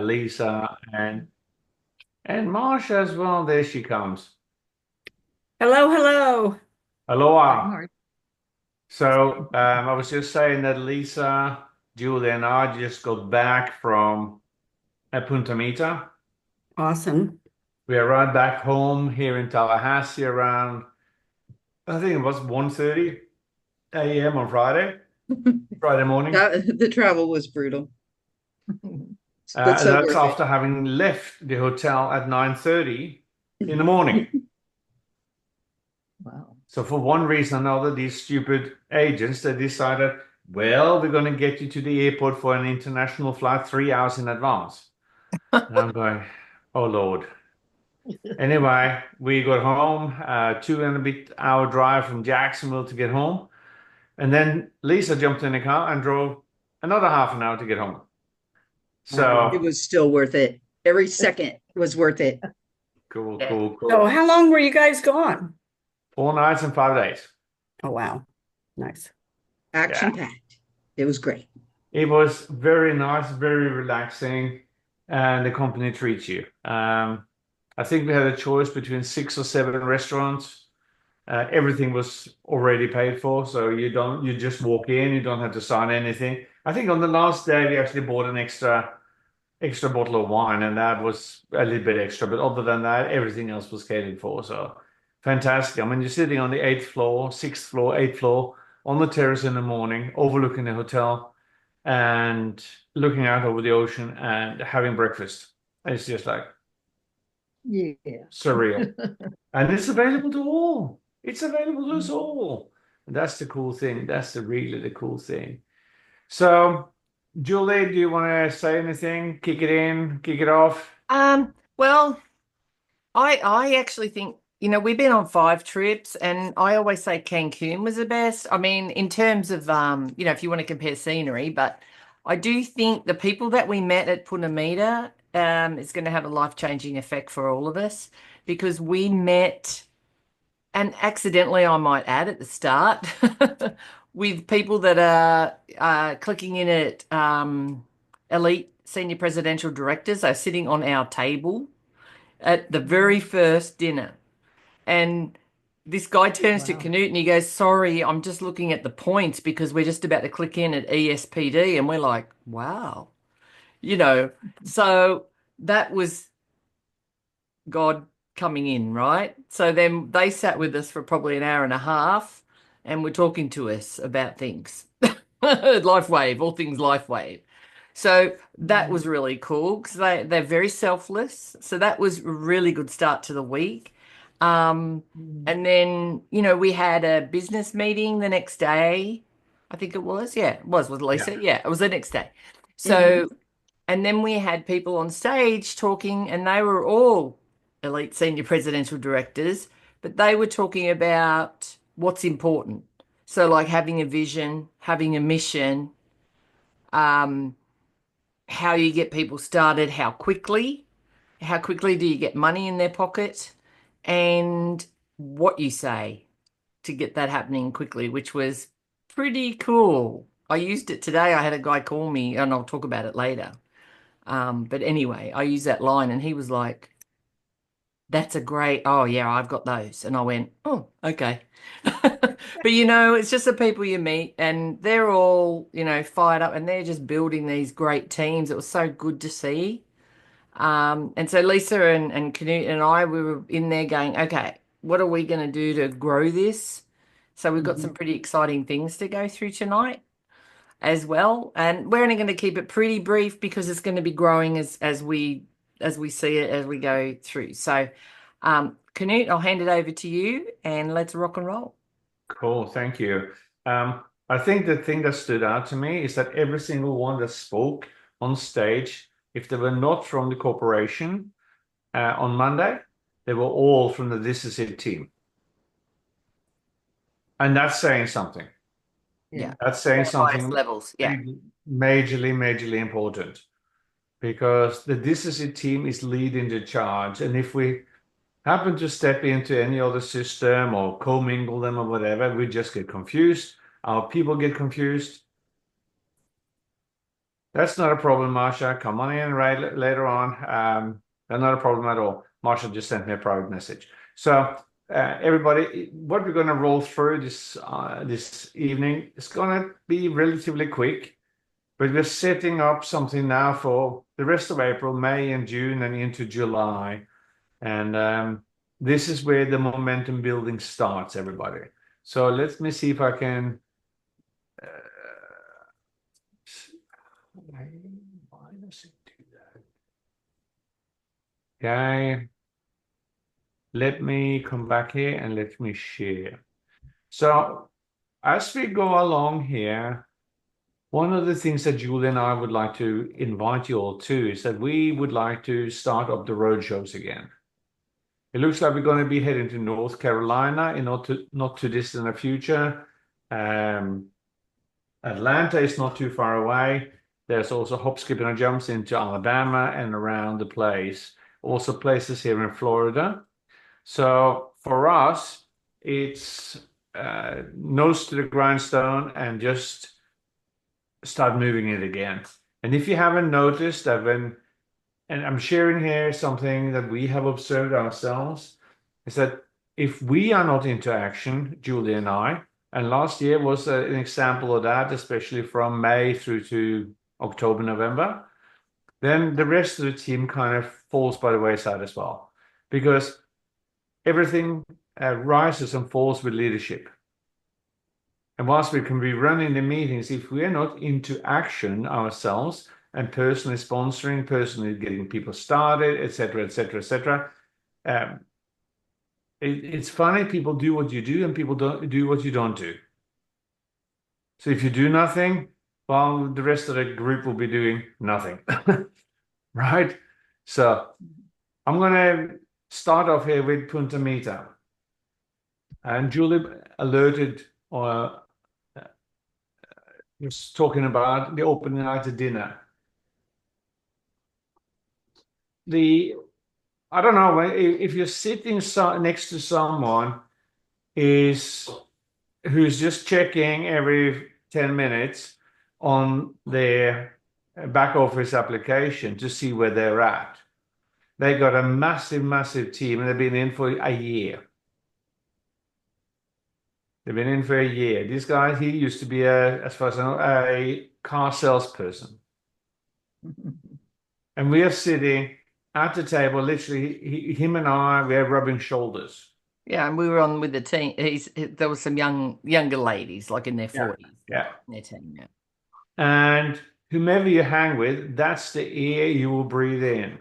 Lisa, and Marsha as well. There she comes. Hello, hello. Hi, Aloha. Mark. So I was just saying that Lisa, Julie, and I just got back from Punta Mita. Awesome. We arrived back home here in Tallahassee around, I think it was 1:30 a.m. on Friday morning. The travel was brutal, but so That's worth it. after having left the hotel at 9:30 in the morning. Wow. So for one reason or another, these stupid agents, they decided, well, we're going to get you to the airport for an international flight 3 hours in advance. And I'm going, oh Lord. Anyway, we got home, 2 and a bit hour drive from Jacksonville to get home. And then Lisa jumped in the car and drove another half an hour to get home. Wow. It So was still worth it. Every second was worth it. cool, Yeah. cool, So cool. how long were you guys gone? 4 nights and 5 days. Oh, wow. Nice. Yeah. Action packed. It was great. It was very nice, very relaxing, and the company treats you. I think we had a choice between 6 or 7 restaurants. Everything was already paid for, so you just walk in, you don't have to sign anything. I think on the last day we actually bought an extra bottle of wine, and that was a little bit extra. But other than that, everything else was catered for. So fantastic. I mean, you're sitting on the eighth floor, sixth floor, eighth floor on the terrace in the morning, overlooking the hotel and looking out over the ocean and having breakfast. It's just like Yeah. surreal. And it's available to all. It's available to us all. And that's the cool thing. That's really the cool thing. So, Julie, do you want to say anything? Kick it in, kick it off? Well, I actually think, we've been on 5 trips and I always say Cancun was the best. I mean, in terms of if you want to compare scenery, but I do think the people that we met at Punta Mita is going to have a life-changing effect for all of us because we met, and accidentally I might add at the start, with people that are clicking in at elite senior presidential directors are sitting on our table at the very first dinner. And this guy turns to Wow. Canute and he goes, sorry, I'm just looking at the points because we're just about to click in at ESPD. And we're like, wow, you know, so that was God coming in, right? So then they sat with us for probably an hour and a half and were talking to us about things. Life wave, all things life wave. So that Mhm. was really cool because they're very selfless. So that was a really good start to the week. Um, Mhm. and then, we had a business meeting the next day. I think it was. Yeah, it was with Yeah. Lisa. Yeah, it was the next day. Mhm. So, and then we had people on stage talking, and they were all elite senior presidential directors, but they were talking about what's important. So, like having a vision, having a mission, um, how you get people started, how quickly do you get money in their pocket, and what you say to get that happening quickly, which was pretty cool. I used it today. I had a guy call me, and I'll talk about it later. But anyway, I used that line, and he was like, "That's a great, oh yeah, I've got those." And I went, "Oh, okay." But it's just the people you meet, and they're all, fired up, and they're just building these great teams. It was so good to see. And so Lisa and Canute and I, we were in there going, okay, what are we going to do to grow this? So we've got Mhm. some pretty exciting things to go through tonight as well. And we're only going to keep it pretty brief because it's going to be growing as we see it as we go through. So, Canute, I'll hand it over to you and let's rock and roll. Cool. Thank you. I think the thing that stood out to me is that every single one that spoke on stage, if they were not from the corporation on Monday, they were all from the This Is It team. And that's saying something. Yeah. Yeah. That's saying At highest something levels. Yeah. majorly, majorly important because the This Is It team is leading the charge. And if we happen to step into any other system or commingle them or whatever, we just get confused. Our people get confused. That's not a problem, Marsha. Come on in right later on. That's not a problem at all. Marsha just sent me a private message. So, everybody, what we're going to roll through this evening is going to be relatively quick, but we're setting up something now for the rest of April, May, and June, and into July. And this is where the momentum building starts, everybody. So let me see if I can. Why does it do that? Okay. Let me come back here and let me share. So as we go along here, one of the things that Julie and I would like to invite you all to is that we would like to start up the road shows again. It looks like we're going to be heading to North Carolina in not too distant a future. Atlanta is not too far away. There's also hop, skip, and jumps into Alabama and around the place. Also places here in Florida. So for us, it's nose to the grindstone and just start moving it again. And if you haven't noticed that and I'm sharing here something that we have observed ourselves, is that if we are not into action, Julie and I, and last year was an example of that, especially from May through to October, November, then the rest of the team kind of falls by the wayside as well. Because everything rises and falls with leadership. And whilst we can be running the meetings, if we are not into action ourselves and personally sponsoring, personally getting people started, etc., etc., etc., it's funny. People do what you do, and people don't do what you don't do. So if you do nothing, well, the rest of the group will be doing nothing, right? So I'm going to start off here with Punta Mita. And Julie alerted or was talking about the opening night of dinner. I don't know, if you're sitting next to someone who's just checking every 10 minutes on their back office application to see where they're at. They got a massive, massive team, and they've been in for a year. They've been in for a year. This guy, he used to be as far as I know, a car salesperson. And we are sitting at the table, literally, him and I, we are rubbing shoulders. Yeah, and we were on with the team. There was some younger ladies, like in their 40s. Yeah. In their team, yeah. And whomever you hang with, that's the air you will breathe in.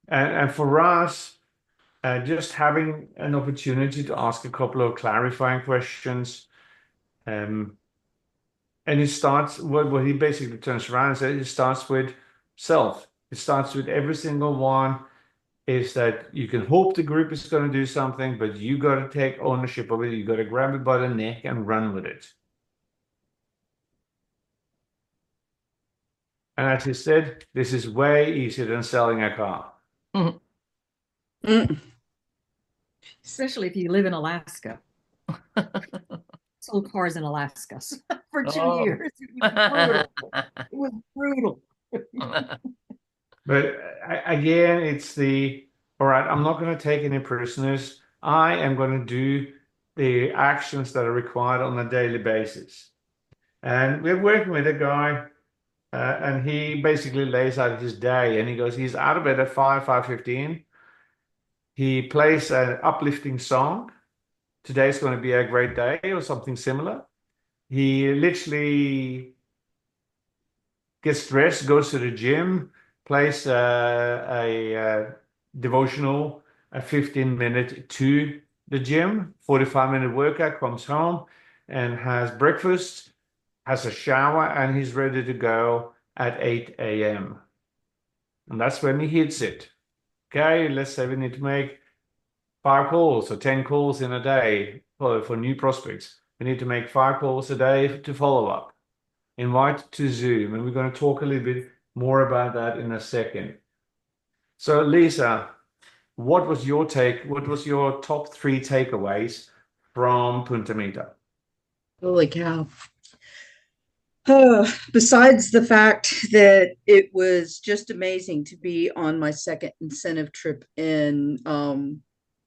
And for us, just having an opportunity to ask a couple of clarifying questions, and it starts what he basically turns around and says, it starts with self. It starts with every single one is that you can hope the group is going to do something, but you got to take ownership of it. You got to grab it by the neck and run with it. And as he said, this is way easier than selling a car. Mm. Especially if you live in Alaska. Sold cars in Alaska for 2 years. It was brutal. But again, it's all right, I'm not going to take any prisoners. I am going to do the actions that are required on a daily basis. And we're working with a guy, and he basically lays out his day, and he goes, he's out of bed at 5:15. He plays an uplifting song. Today's going to be a great day or something similar. He literally gets dressed, goes to the gym, plays a devotional, a 15-minute to the gym, 45-minute workout, comes home and has breakfast, has a shower, and he's ready to go at 8 a.m. And that's when he hits it. Okay, let's say we need to make 5 calls or 10 calls in a day for new prospects. We need to make 5 calls a day to follow up. Invite to Zoom, and we're going to talk a little bit more about that in a second. So, Lisa, what was your top 3 takeaways from Punta Mita? Holy cow. Besides the fact that it was just amazing to be on my second incentive trip in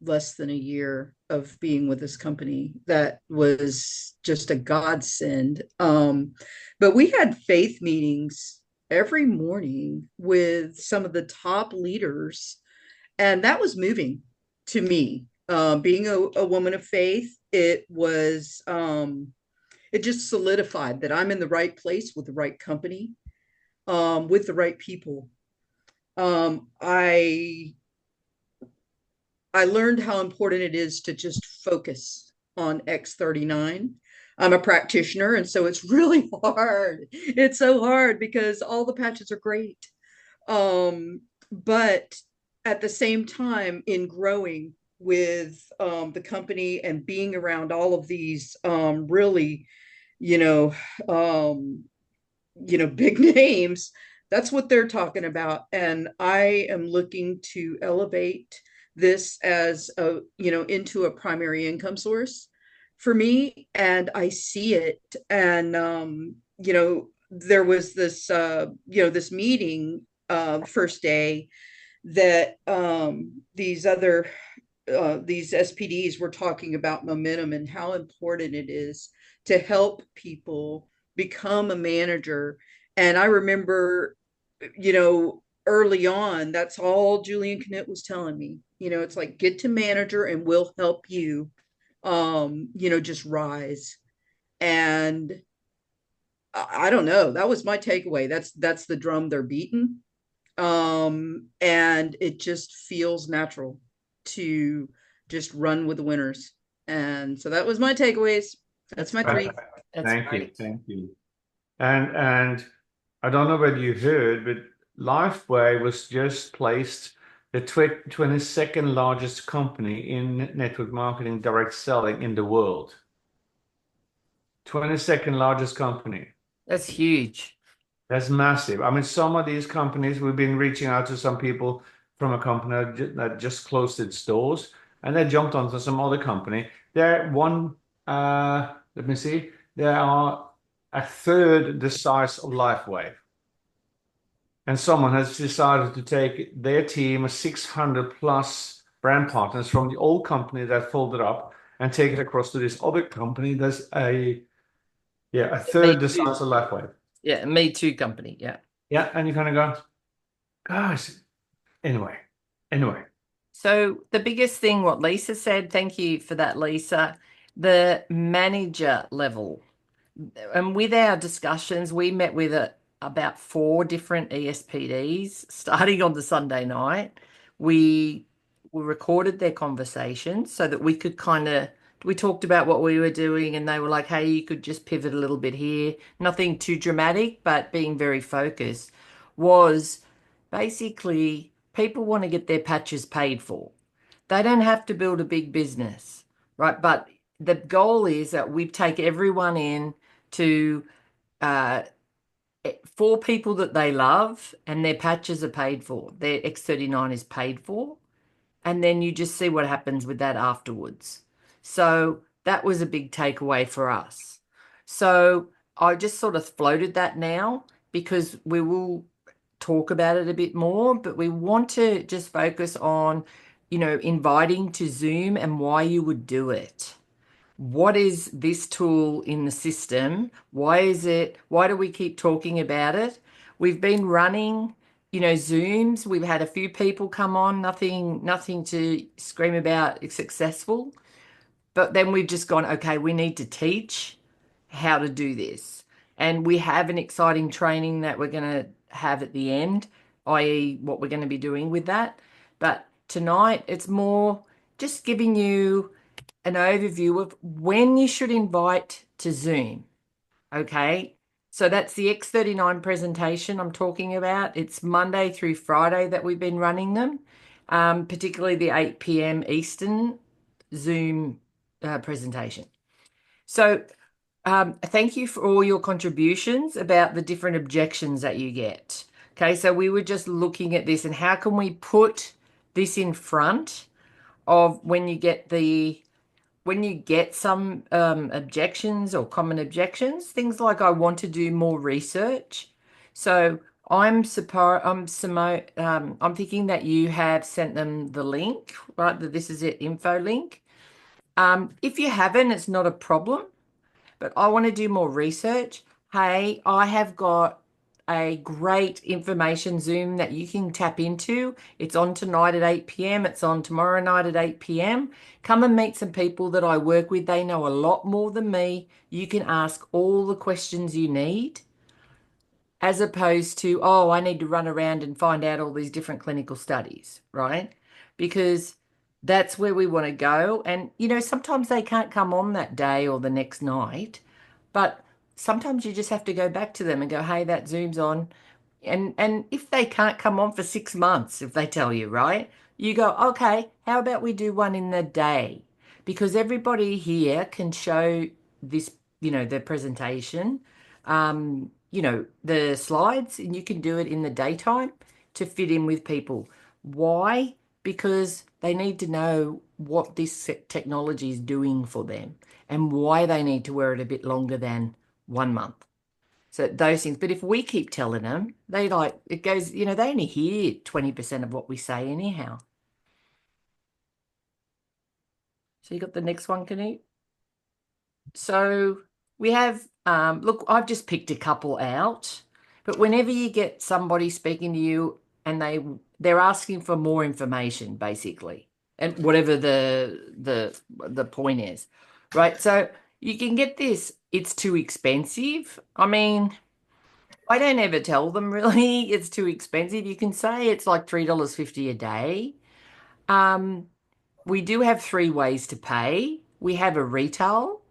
less than a year of being with this company, that was just a godsend. But we had faith meetings every morning with some of the top leaders, and that was moving to me. Being a woman of faith, it just solidified that I'm in the right place with the right company, with the right people. Um, I I learned how important it is to just focus on X39. I'm a practitioner, and so it's really hard. It's so hard because all the patches are great. But at the same time, in growing with the company and being around all of these really, you know, um, big names, that's what they're talking about. And I am looking to elevate this as into a primary income source for me. And I see it. And, there was this meeting, first day that these SPDs were talking about momentum and how important it is to help people become a manager. And I remember, early on, that's all Julian Knitt was telling me. It's like, get to manager and we'll help you, just rise. And I don't know. That was my takeaway. That's the drum they're beating. And it just feels natural to just run with the winners. And so that was my takeaways. That's my three. That's Thank you, great. thank you. And I don't know whether you heard, but Lifeway was just placed the 22nd largest company in network marketing direct selling in the world. 22nd largest company. That's huge. That's massive. I mean, some of these companies, we've been reaching out to some people from a company that just closed its doors, and they jumped onto some other company. They're let me see, they are a third the size of Lifeway. And someone has decided to take their team of 600 plus brand partners from the old company that folded up and take it across to this other company that's a third the size of Lifeway. Yeah, Me Too company. Yeah. Yeah, and you kind of go, gosh, anyway. So the biggest thing, what Lisa said, thank you for that, Lisa, the manager level. And with our discussions, we met with about 4 different ESPDs starting on the Sunday night. We recorded their conversations so that we could we talked about what we were doing, and they were like, hey, you could just pivot a little bit here. Nothing too dramatic, but being very focused. Was basically, people want to get their patches paid for. They don't have to build a big business, right? But the goal is that we take everyone in to uh, for people that they love, and their patches are paid for. Their X39 is paid for. And then you just see what happens with that afterwards. So that was a big takeaway for us. So I just sort of floated that now because we will talk about it a bit more, but we want to just focus on, inviting to Zoom and why you would do it. What is this tool in the system? Why do we keep talking about it? We've been running, Zooms. We've had a few people come on, nothing to scream about. It's successful. But then we've just gone, okay, we need to teach how to do this. And we have an exciting training that we're going to have at the end, i.e., what we're going to be doing with that. But tonight, it's more just giving you an overview of when you should invite to Zoom. Okay. So that's the X39 presentation I'm talking about. It's Monday through Friday that we've been running them, particularly the 8 p.m. Eastern Zoom presentation. So thank you for all your contributions about the different objections that you get. Okay, so we were just looking at this and how can we put this in front of when you get the when you get some objections or common objections, things like I want to do more research. So I'm thinking that you have sent them the link, right? That this is it, info link. If you haven't, it's not a problem, but I want to do more research. Hey, I have got a great information Zoom that you can tap into. It's on tonight at 8 p.m. It's on tomorrow night at 8 p.m. Come and meet some people that I work with. They know a lot more than me. You can ask all the questions you need, as opposed to, oh, I need to run around and find out all these different clinical studies, right? Because that's where we want to go. And, sometimes they can't come on that day or the next night, but sometimes you just have to go back to them and go, hey, that Zoom's on. And if they can't come on for 6 months, if they tell you, right? You go, okay, how about we do one in the day? Because everybody here can show this, the presentation, the slides, and you can do it in the daytime to fit in with people. Why? Because they need to know what this technology is doing for them and why they need to wear it a bit longer than 1 month. So those things. But if we keep telling them, it goes, they only hear 20% of what we say anyhow. So you got the next one, Canute? So we have, look, I've just picked a couple out, but whenever you get somebody speaking to you and they're asking for more information, basically, and whatever the point is, right? So you can get this, it's too expensive. I mean, I don't ever tell them really it's too expensive. You can say it's like $3.50 a day. Um, we do have three ways to pay. We have a retail,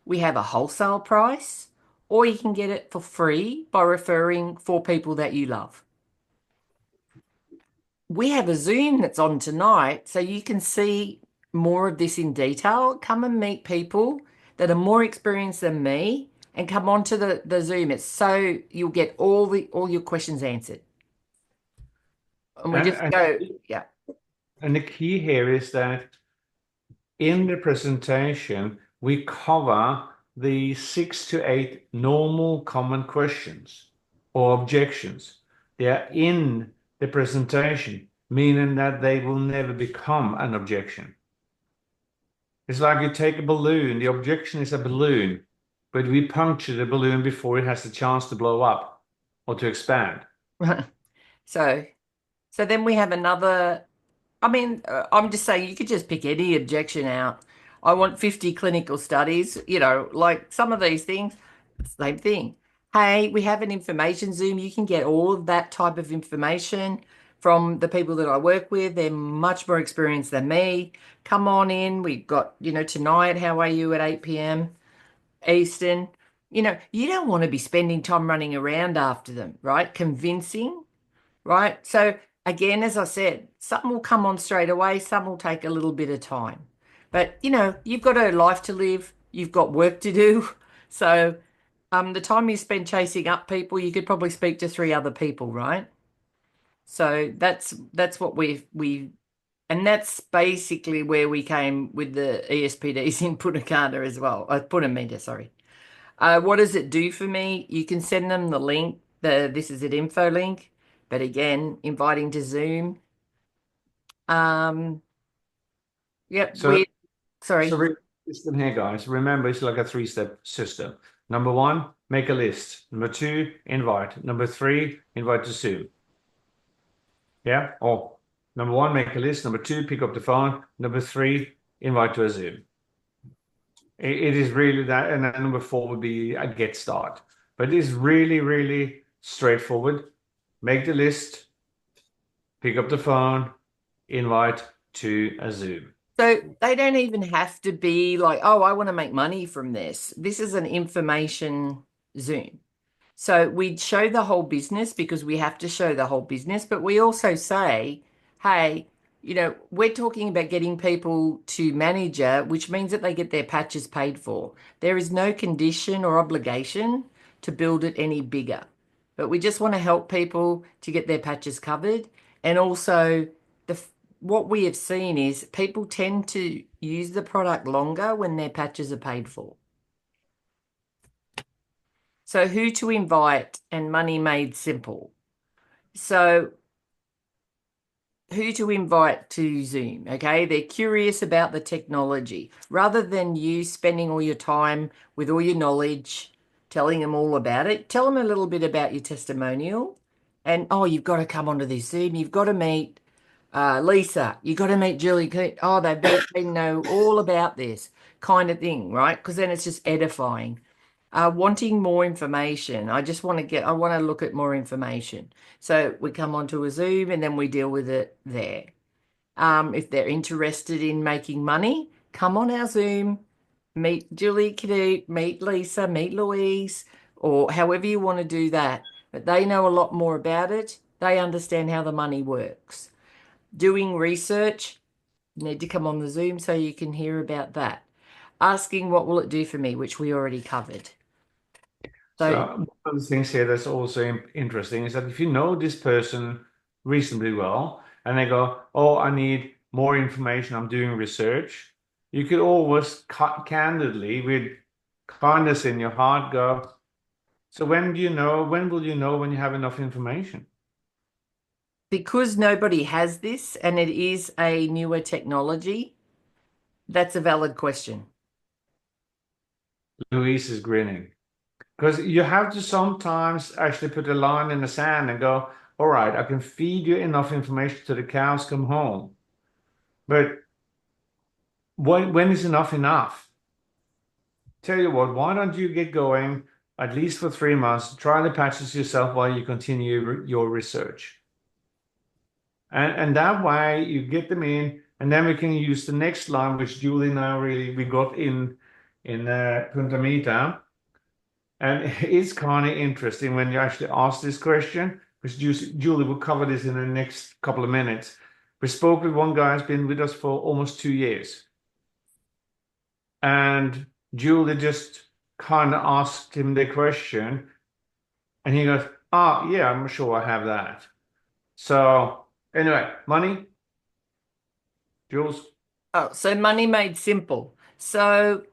we have a wholesale price, or you can get it for free by referring four people that you love. We have a Zoom that's on tonight, so you can see more of this in detail. Come and meet people that are more experienced than me and come onto the Zoom. It's so you'll get all your questions answered. And we just And, go, yeah. and the key here is that in the presentation, we cover the 6 to 8 normal common questions or objections. They are in the presentation, meaning that they will never become an objection. It's like you take a balloon, the objection is a balloon, but we puncture the balloon before it has the chance to blow up or to expand. So then we have another. I mean, I'm just saying you could just pick any objection out. I want 50 clinical studies, like some of these things, same thing. Hey, we have an information Zoom. You can get all of that type of information from the people that I work with. They're much more experienced than me. Come on in. We've got, tonight, how are you at 8 p.m. Eastern? You don't want to be spending time running around after them, right? Convincing, right? So again, as I said, some will come on straight away, some will take a little bit of time. But you've got a life to live, you've got work to do. So the time you spend chasing up people, you could probably speak to three other people, right? So that's what we and that's basically where we came with the ESPDs in Punta Cana as well. Punta Meta, sorry. What does it do for me? You can send them the link, this is an info link, but again, inviting to Zoom. Yep, So, sorry. listen here, guys. Remember, it's like a 3-step system. Number 1, make a list. Number 2, invite. Number 3, invite to Zoom. Yeah? Or number 1, make a list. Number 2, pick up the phone. Number 3, invite to a Zoom. It is really that. And then number 4 would be a get start. But it is really, really straightforward. Make the list, pick up the phone, invite to a Zoom. So they don't even have to be like, oh, I want to make money from this. This is an information Zoom. So we show the whole business because we have to show the whole business, but we also say, hey, we're talking about getting people to manager, which means that they get their patches paid for. There is no condition or obligation to build it any bigger, but we just want to help people to get their patches covered. And also what we have seen is people tend to use the product longer when their patches are paid for. So who to invite and money made simple. So who to invite to Zoom, okay? They're curious about the technology. Rather than you spending all your time with all your knowledge, telling them all about it, tell them a little bit about your testimonial. And, oh, you've got to come onto this Zoom. You've got to meet Lisa. You've got to meet Julie. Oh, they know all about this kind of thing, right? Because then it's just edifying. Wanting more information. I want to look at more information. So we come onto a Zoom and then we deal with it there. If they're interested in making money, come on our Zoom, meet Julie, Knut, meet Lisa, meet Louise, or however you want to do that. But they know a lot more about it. They understand how the money works. Doing research, you need to come on the Zoom so you can hear about that. Asking what will it do for me, which we already covered. So one of the things here that's also interesting is that if you know this person reasonably well and they go, oh, I need more information, I'm doing research, you could always candidly, with kindness in your heart, go, so when will you know when you have enough information? Because nobody has this and it is a newer technology, that's a valid question. Louise is grinning. Because you have to sometimes actually put a line in the sand and go, all right, I can feed you enough information till the cows come home. But when is enough enough? Tell you what, why don't you get going at least for 3 months, try the patches yourself while you continue your research. And that way you get them in, and then we can use the next line, which Julie and I we got in Punta Mita. And it's kind of interesting when you actually ask this question, because Julie will cover this in the next couple of minutes. We spoke with one guy who's been with us for almost 2 years. And Julie just kind of asked him the question, and he goes, oh, yeah, I'm sure I have that. So anyway, money, Jules. Oh, so money made simple. So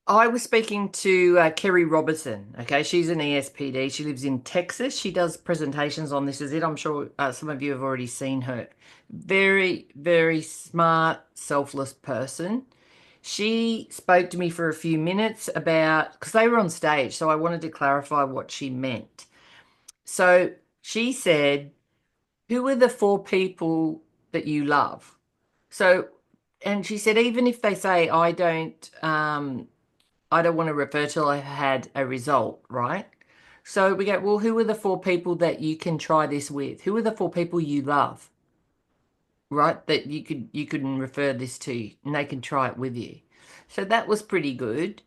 I was speaking to Kerry Robertson. Okay, she's an ESPD. She lives in Texas. She does presentations on This Is It. I'm sure some of you have already seen her. Very, very smart, selfless person. She spoke to me for a few minutes about, because they were on stage, so I wanted to clarify what she meant. So she said, who are the 4 people that you love? So, and she said, even if they say, I don't want to refer till I had a result, right? So we go, well, who are the 4 people that you can try this with? Who are the 4 people you love, right? That you can refer this to, and they can try it with you. So that was pretty good.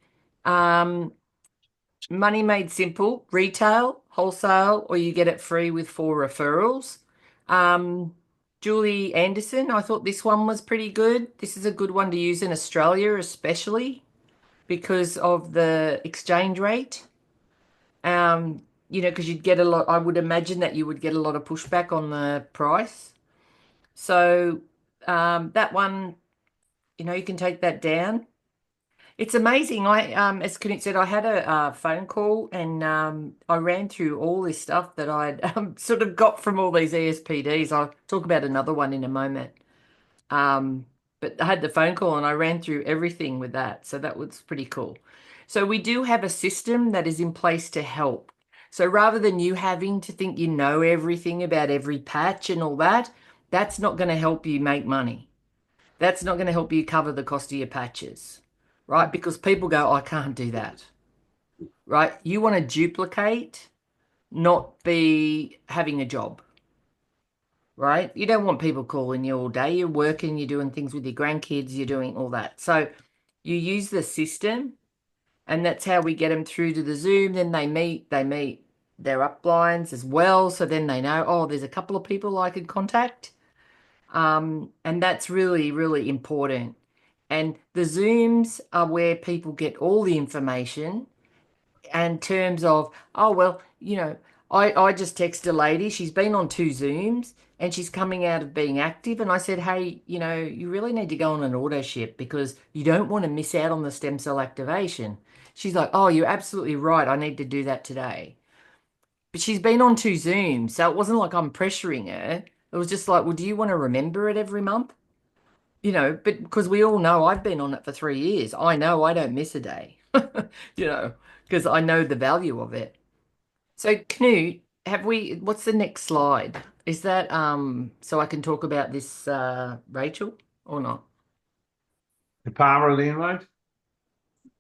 Money made simple, retail, wholesale, or you get it free with 4 referrals. Julie Anderson, I thought this one was pretty good. This is a good one to use in Australia, especially because of the exchange rate. Because you'd get a lot, I would imagine that you would get a lot of pushback on the price. So that one, you can take that down. It's amazing. As Knut said, I had a phone call and I ran through all this stuff that I'd sort of got from all these ESPDs. I'll talk about another one in a moment. But I had the phone call and I ran through everything with that. So that was pretty cool. So we do have a system that is in place to help. So rather than you having to think you know everything about every patch and all that, that's not going to help you make money. That's not going to help you cover the cost of your patches, right? Because people go, I can't do that, right? You want to duplicate, not be having a job, right? You don't want people calling you all day. You're working, you're doing things with your grandkids, you're doing all that. So you use the system, and that's how we get them through to the Zoom. Then they meet their uplines as well. So then they know, oh, there's a couple of people I could contact. And that's really, really important. And the Zooms are where people get all the information in terms of, oh, well, I just texted a lady. She's been on 2 Zooms and she's coming out of being active. And I said, hey, you really need to go on an auto ship because you don't want to miss out on the stem cell activation. She's like, oh, you're absolutely right. I need to do that today. But she's been on 2 Zooms, so it wasn't like I'm pressuring her. It was just like, well, do you want to remember it every month? But because we all know I've been on it for 3 years, I know I don't miss a day, you know, because I know the value of it. So Knut, what's the next slide? Is that so I can talk about this Rachel or not? The power of the invite.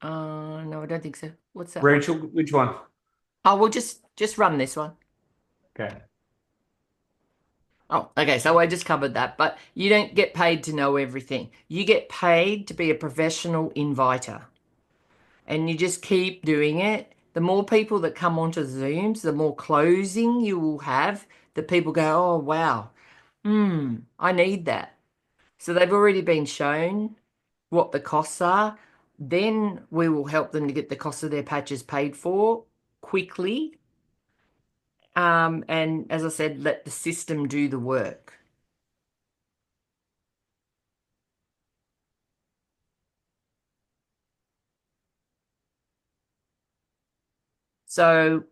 No, I don't think so. What's that one? Rachel, which one? Oh, we'll just run this one. Okay. Oh, okay. So I just covered that, but you don't get paid to know everything. You get paid to be a professional inviter, and you just keep doing it. The more people that come onto Zooms, the more closing you will have that people go, oh, wow, I need that. So they've already been shown what the costs are. Then we will help them to get the cost of their patches paid for quickly. And as I said, let the system do the work. So,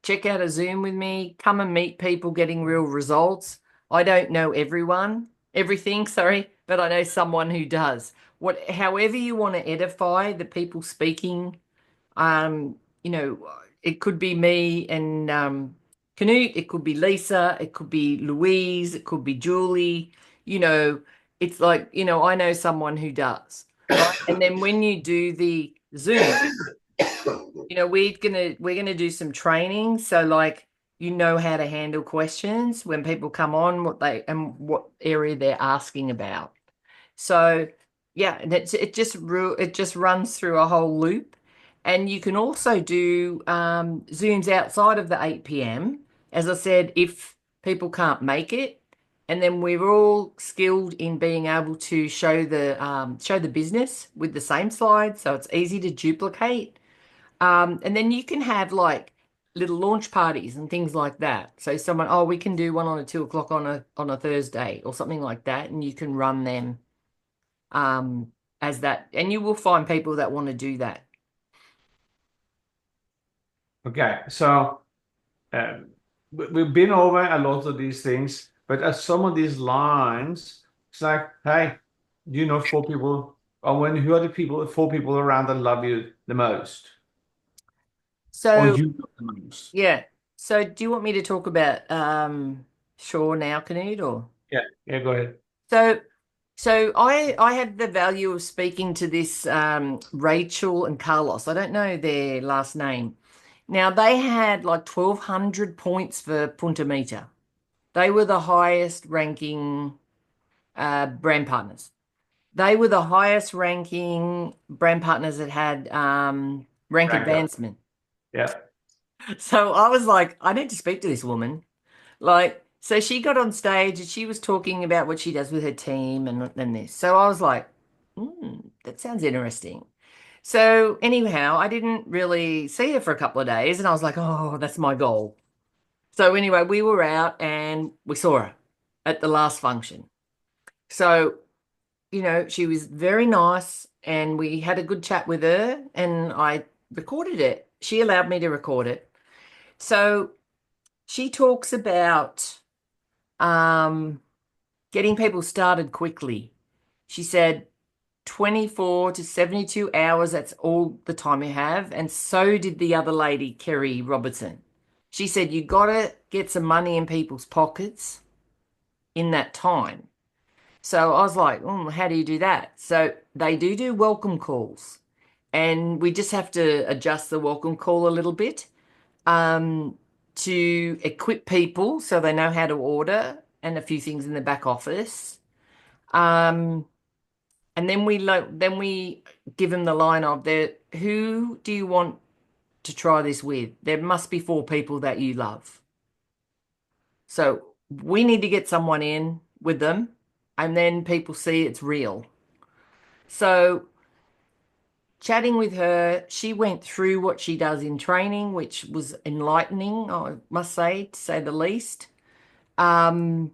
check out a Zoom with me, come and meet people getting real results. I don't know everything, sorry, but I know someone who does. However you want to edify the people speaking, um, you know, it could be me and Canute, it could be Lisa, it could be Louise, it could be Julie, you know, it's like, I know someone who does, right? And then when you do the Zoom, we're gonna do some training. So like how to handle questions when people come on, what area they're asking about. So yeah, and it just runs through a whole loop. And you can also do Zooms outside of the 8 p.m. As I said, if people can't make it, and then we're all skilled in being able to show the business with the same slides, so it's easy to duplicate. And then you can have like little launch parties and things like that. So we can do one on a 2 o'clock on a Thursday or something like that, and you can run them um, as that, and you will find people that want to do that. Okay. So we've been over a lot of these things, but as some of these lines, it's like, hey, do you know four people? Or who are four people around that love you the most? Or So you love the most? yeah. So do you want me to talk about Shaw now, Canute, or? Yeah. Yeah, go ahead. So I have the value of speaking to this Rachel and Carlos. I don't know their last name. Now they had like 1,200 points for Punta Mita. They were the highest ranking brand partners. They were the highest ranking brand partners that had rank Rank up. advancement. Yeah. So I was like, I need to speak to this woman. Like, so she got on stage and she was talking about what she does with her team and this. So I was like, that sounds interesting. So anyhow, I didn't really see her for a couple of days and I was like, oh, that's my goal. So anyway, we were out and we saw her at the last function. So, she was very nice and we had a good chat with her and I recorded it. She allowed me to record it. So she talks about um, getting people started quickly. She said 24 to 72 hours, that's all the time you have. And so did the other lady, Kerry Robertson. She said you got to get some money in people's pockets in that time. So I was like, how do you do that? So they do welcome calls, and we just have to adjust the welcome call a little bit to equip people so they know how to order and a few things in the back office. Um, and then we give them the line of who do you want to try this with? There must be 4 people that you love. So we need to get someone in with them, and then people see it's real. So chatting with her, she went through what she does in training, which was enlightening, I must say, to say the least. Um,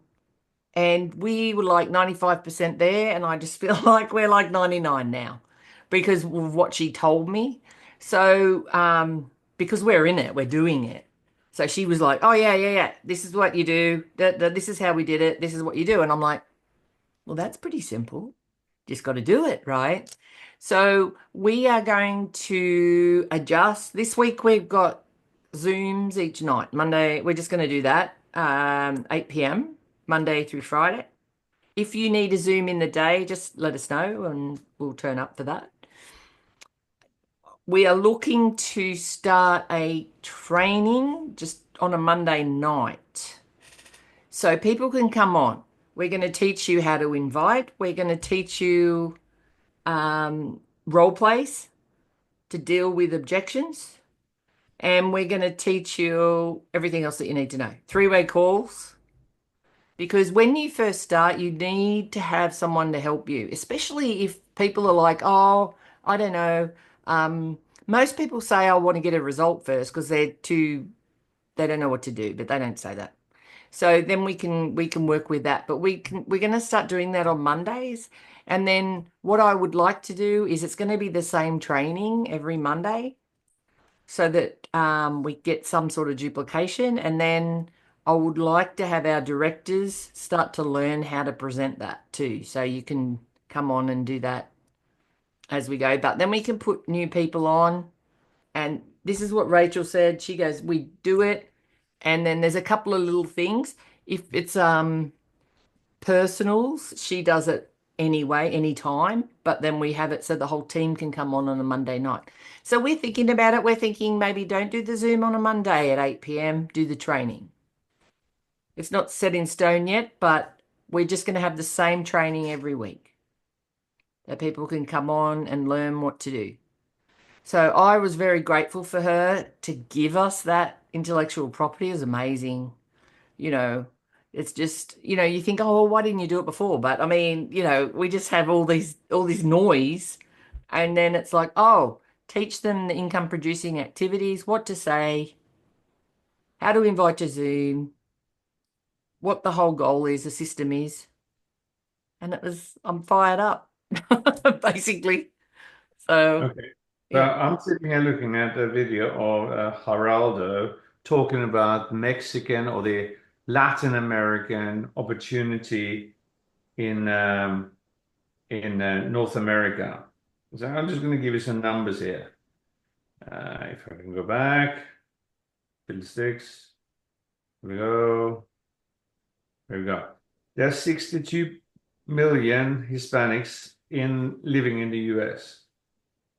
and we were like 95% there, and I just feel like we're like 99 now because of what she told me. So, because we're in it, we're doing it. So she was like, "Oh yeah, yeah, yeah. This is what you do. This is how we did it. This is what you do." And I'm like, "Well, that's pretty simple. Just got to do it, right?" So we are going to adjust. This week we've got Zooms each night. Monday, we're just going to do that, 8 p.m., Monday through Friday. If you need a Zoom in the day, just let us know and we'll turn up for that. We are looking to start a training just on a Monday night. So people can come on. We're going to teach you how to invite. We're going to teach you role plays to deal with objections. And we're going to teach you everything else that you need to know. Three-way calls. Because when you first start, you need to have someone to help you, especially if people are like, oh, I don't know. Most people say, I want to get a result first because they don't know what to do, but they don't say that. So then we can work with that. But we're going to start doing that on Mondays. And then what I would like to do is it's going to be the same training every Monday so that we get some sort of duplication. And then I would like to have our directors start to learn how to present that too. So you can come on and do that as we go. But then we can put new people on. And this is what Rachel said. She goes, we do it. And then there's a couple of little things. If it's personals, she does it anyway, anytime, but then we have it so the whole team can come on a Monday night. So we're thinking about it. We're thinking maybe don't do the Zoom on a Monday at 8 p.m., do the training. It's not set in stone yet, but we're just going to have the same training every week that people can come on and learn what to do. So I was very grateful for her to give us that intellectual property. It was amazing. You know, it's just, you think, oh, well, why didn't you do it before? But I mean, we just have all this noise, and then it's like, oh, teach them the income producing activities, what to say, how to invite to Zoom, what the whole goal is, the system is. And I'm fired up, basically. So, Okay. So yeah. I'm sitting here looking at a video of Geraldo talking about Mexican or the Latin American opportunity in North America. So I'm just going to give you some numbers here. If I can go back, fiddlesticks. Here we go. There we go. There's 62 million Hispanics living in the US.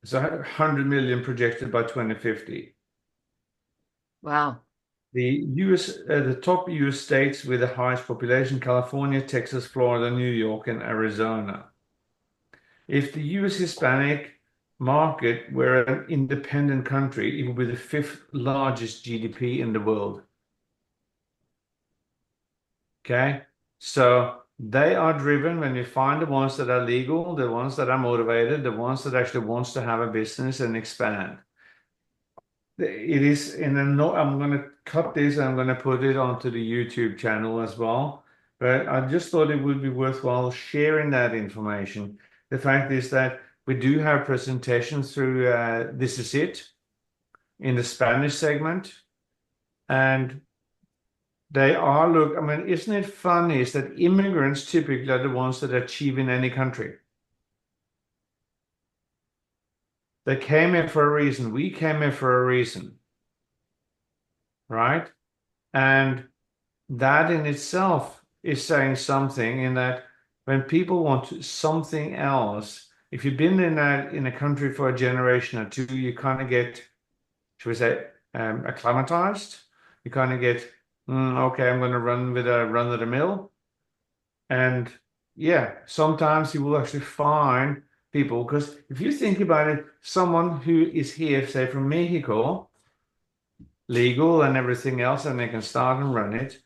It's 100 million projected by 2050. Wow. The top US states with the highest population: California, Texas, Florida, New York, and Arizona. If the US Hispanic market were an independent country, it would be the fifth largest GDP in the world. Okay, so they are driven when we find the ones that are legal, the ones that are motivated, the ones that actually wants to have a business and expand. It is in a no, I'm going to cut this and I'm going to put it onto the YouTube channel as well. But I just thought it would be worthwhile sharing that information. The fact is that we do have presentations through This Is It in the Spanish segment. And I mean, isn't it funny is that immigrants typically are the ones that achieve in any country. They came here for a reason. We came here for a reason, right? And that in itself is saying something in that when people want something else, if you've been in a country for a generation or two, you kind of get, should we say, acclimatized. You kind of get, okay, I'm going to run with a run of the mill. And yeah, sometimes you will actually find people, because if you think about it, someone who is here, say from Mexico, legal and everything else, and they can start and run it.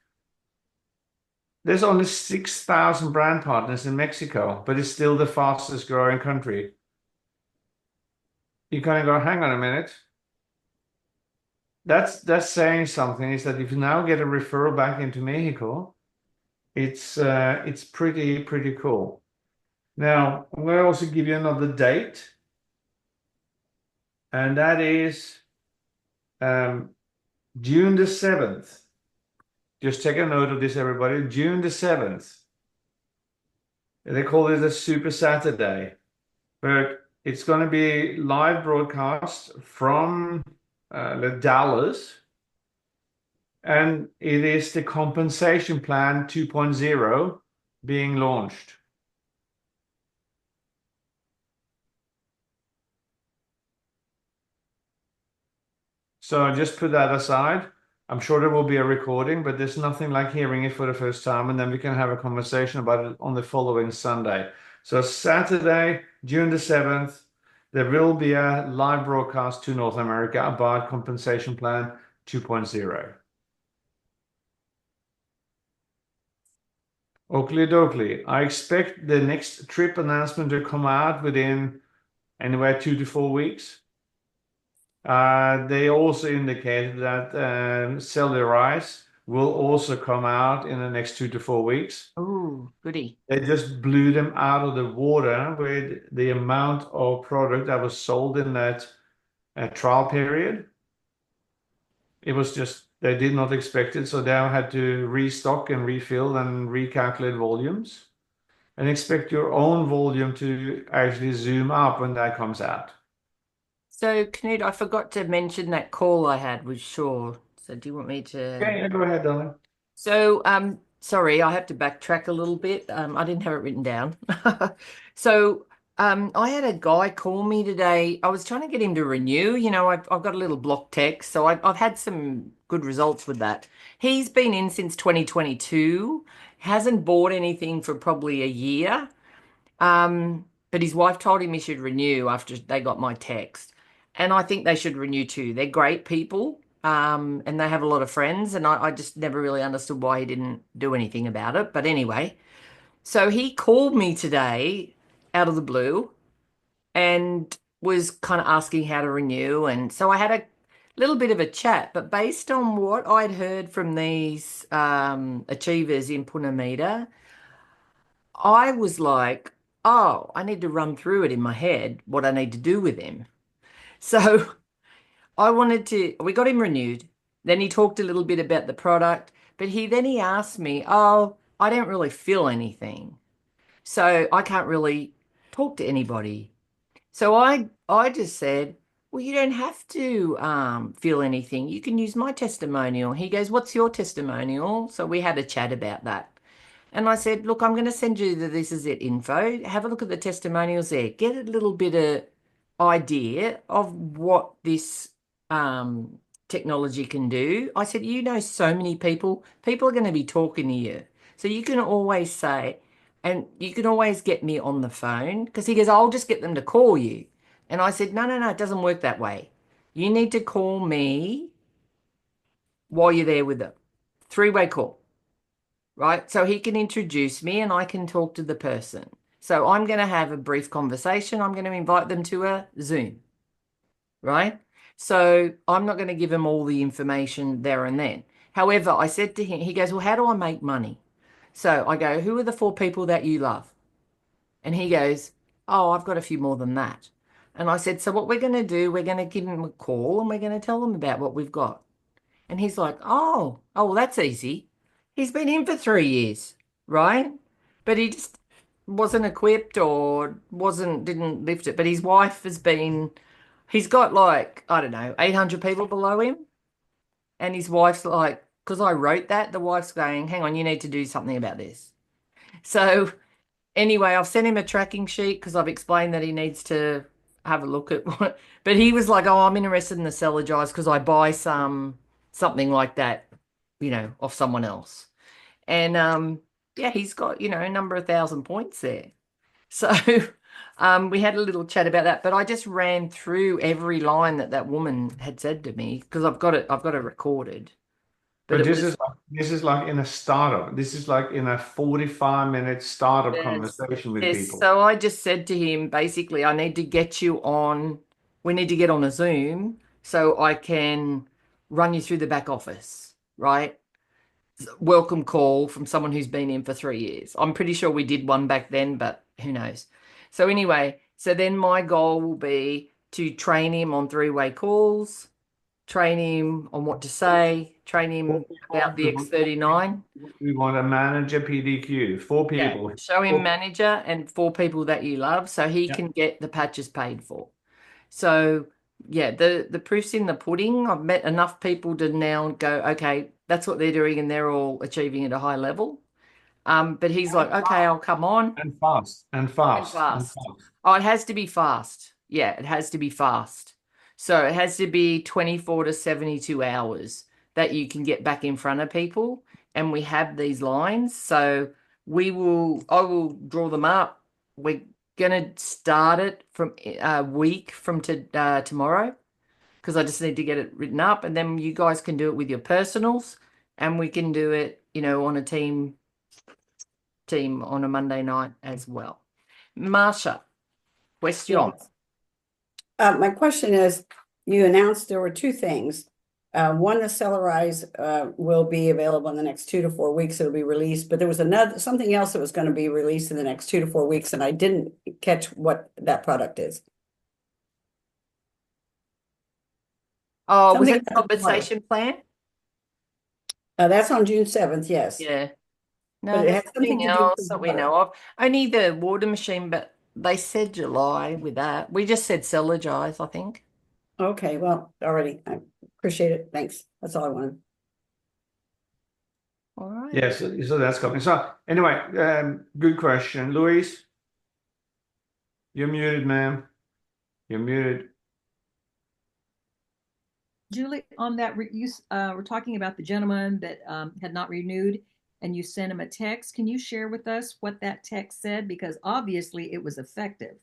There's only 6,000 brand partners in Mexico, but it's still the fastest growing country. you kind of go, hang on a minute. That's saying something, is that if you now get a referral back into Mexico, it's pretty cool. Now, I'm going to also give you another date, and that is um, June the 7th. Just take a note of this, everybody. June the 7th. They call it a Super Saturday, but it's going to be live broadcast from Dallas, and it is the compensation plan 2.0 being launched. So just put that aside. I'm sure there will be a recording, but there's nothing like hearing it for the first time, and then we can have a conversation about it on the following Sunday. So Saturday, June the 7th, there will be a live broadcast to North America about Compensation Plan 2.0. Oakley dokley. I expect the next trip announcement to come out within anywhere 2 to 4 weeks. They also indicated that Cellularize will also come out in the next 2 to 4 weeks. Oh, goody. They just blew them out of the water with the amount of product that was sold in that trial period. It was just, they did not expect it, so they had to restock and refill and recalculate volumes, and expect your own volume to actually zoom up when that comes out. So, Knut, I forgot to mention that call I had with Shaw. So, do you want me to? Yeah, go ahead, darling. So, sorry, I have to backtrack a little bit. I didn't have it written down. So, I had a guy call me today. I was trying to get him to renew. I've got a little block text, so I've had some good results with that. He's been in since 2022, hasn't bought anything for probably a year. But his wife told him he should renew after they got my text. And I think they should renew too. They're great people, and they have a lot of friends. And I just never really understood why he didn't do anything about it. But anyway, so he called me today out of the blue and was kind of asking how to renew. And so I had a little bit of a chat. But based on what I'd heard from these achievers in Punamita, I was like, oh, I need to run through it in my head, what I need to do with him. So we got him renewed. Then he talked a little bit about the product, but he asked me, oh, I don't really feel anything. So I can't really talk to anybody. So I just said, well, you don't have to feel anything. You can use my testimonial. He goes, what's your testimonial? So we had a chat about that. And I said, look, I'm going to send you the This Is It info. Have a look at the testimonials there. Get a little bit of idea of what this technology can do. I said, you know, so many people are going to be talking to you. So you can always say, and you can always get me on the phone, because he goes, I'll just get them to call you. And I said, no, it doesn't work that way. You need to call me while you're there with them. Three-way call. Right? So he can introduce me and I can talk to the person. So I'm going to have a brief conversation. I'm going to invite them to a Zoom, right? So I'm not going to give him all the information there and then. However, I said to him, he goes, well, how do I make money? So I go, who are the 4 people that you love? And he goes, oh, I've got a few more than that. And I said, so what we're going to do, we're going to give him a call and we're going to tell them about what we've got. And he's like, well, that's easy. He's been in for 3 years, right? But he just wasn't equipped or didn't lift it. But his wife he's got like, I don't know, 800 people below him. And his wife's like, because I wrote that, the wife's going, hang on, you need to do something about this. So anyway, I've sent him a tracking sheet because I've explained that he needs to have a look at what, but he was like, oh, I'm interested in the seller jars because I buy something like that, off someone else. And yeah, he's got, a number of thousand points there. So we had a little chat about that, but I just ran through every line that woman had said to me because I've got it recorded. But this is like in a startup. This is like in a 45-minute startup conversation with yes. people. So I just said to him, basically, I need to get you on we need to get on a Zoom so I can run you through the back office, right? Welcome call from someone who's been in for 3 years. I'm pretty sure we did one back then, but who knows? So anyway, so then my goal will be to train him on three-way calls, train him on what to say, train him about the X39. We want a manager PDQ, four Yeah, people. show him manager and 4 people that you love so he Yeah. can get the patches paid for. So yeah, the proof's in the pudding. I've met enough people to now go, okay, that's what they're doing and they're all achieving at a high level. But he's like, okay, I'll come on And fast, and and fast, and fast. fast. Oh, it has to be fast. Yeah, it has to be fast. So it has to be 24 to 72 hours that you can get back in front of people. And we have these lines. So I will draw them up. We're gonna start it from a week from tomorrow because I just need to get it written up, and then you guys can do it with your personals, and we can do it, on a team on a Monday night as well. Marsha, question. Yes. My question is, you announced there were two things. One, the Cellarize will be available in the next 2 to 4 weeks. It'll be released, but there was something else that was going to be released in the next 2 to 4 weeks, and I didn't catch what that product is. Oh, was Something it the about water. compensation plan? That's on June 7th, yes. Yeah. No, But it there's has something nothing to do with else the that we water. know of. Only the water machine, but they said July with that. We just said Cellargize, I think. Okay, well, already, I appreciate it. Thanks. That's all I wanted. All right. Yes, so that's coming. So anyway, good question. Louise, you're muted, ma'am. You're muted. Julie, on that, you were talking about the gentleman that had not renewed, and you sent him a text. Can you share with us what that text said? Because obviously it was effective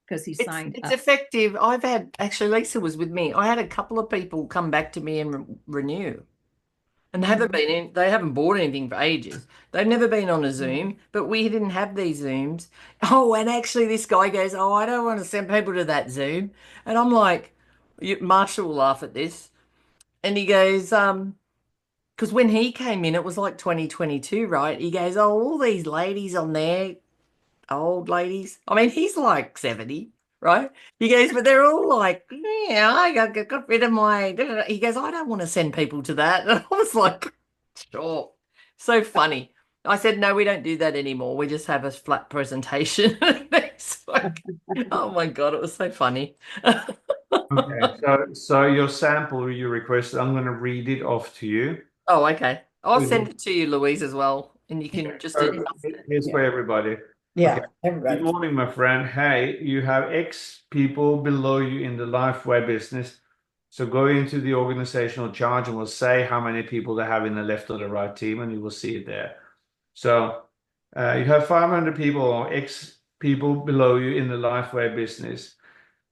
because he signed It's up. effective. Actually, Lisa was with me. I had a couple of people come back to me and renew. And they haven't bought anything for ages. They've never been on a Zoom, but we didn't have these Zooms. Oh, and actually this guy goes, oh, I don't want to send people to that Zoom. And I'm like, Marshall will laugh at this. And he goes, because when he came in, it was like 2022, right? He goes, oh, all these ladies on there, old ladies. I mean, he's like 70, right? He goes, but they're all like, yeah, I got rid of my. He goes, I don't want to send people to that. And I was like, sure. So funny. I said, no, we don't do that anymore. We just have a flat presentation. It's like, oh my God, it was so funny. Okay, so your sample you requested, I'm going to read it off to you. Oh, okay. I'll send it to you, Louise, as well. And you can just adjust it. Here's for everybody. Yeah, Okay. everybody. Good morning, my friend. Hey, you have X people below you in the LifeWay business. So go into the organizational chart and we'll say how many people they have in the left or the right team, and you will see it there. So you have 500 people or X people below you in the LifeWay business.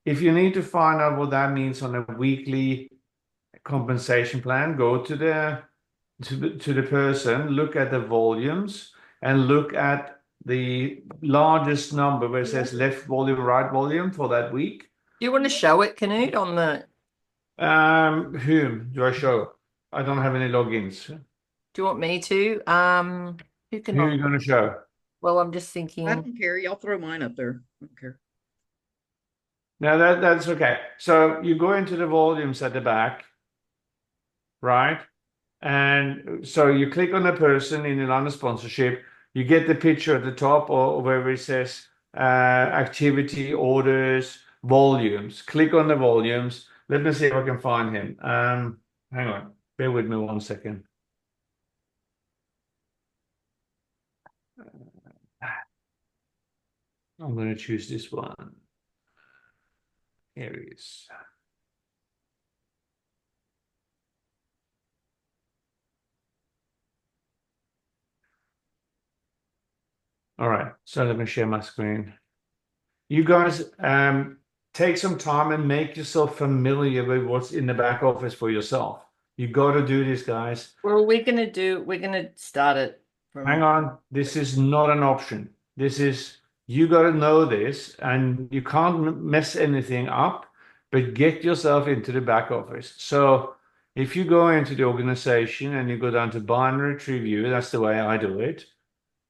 If you need to find out what that means on a weekly compensation plan, go to the person, look at the volumes, and look at the largest number where it says left volume, right volume for that week. Do you want to show it, Canute, on the... Whom do I show? I don't have any logins. Do you want me to? Who can Who are I... you going to show? Well, I'm just I thinking... don't care. Y'all throw mine up there. I don't care. Now that's okay. So you go into the volumes at the back, right? And so you click on the person in the line of sponsorship, you get the picture at the top or wherever it says activity, orders, volumes. Click on the volumes. Let me see if I can find him. Hang on, bear with me 1 second. I'm going to choose this one. Here he is. All right, so let me share my screen. You guys take some time and make yourself familiar with what's in the back office for yourself. You got to do this, guys. Well, we're going to start it from... Hang on, this is not an option. This is, you got to know this, and you can't mess anything up. but get yourself into the back office. So if you go into the organization and you go down to bind and retrieve view, that's the way I do it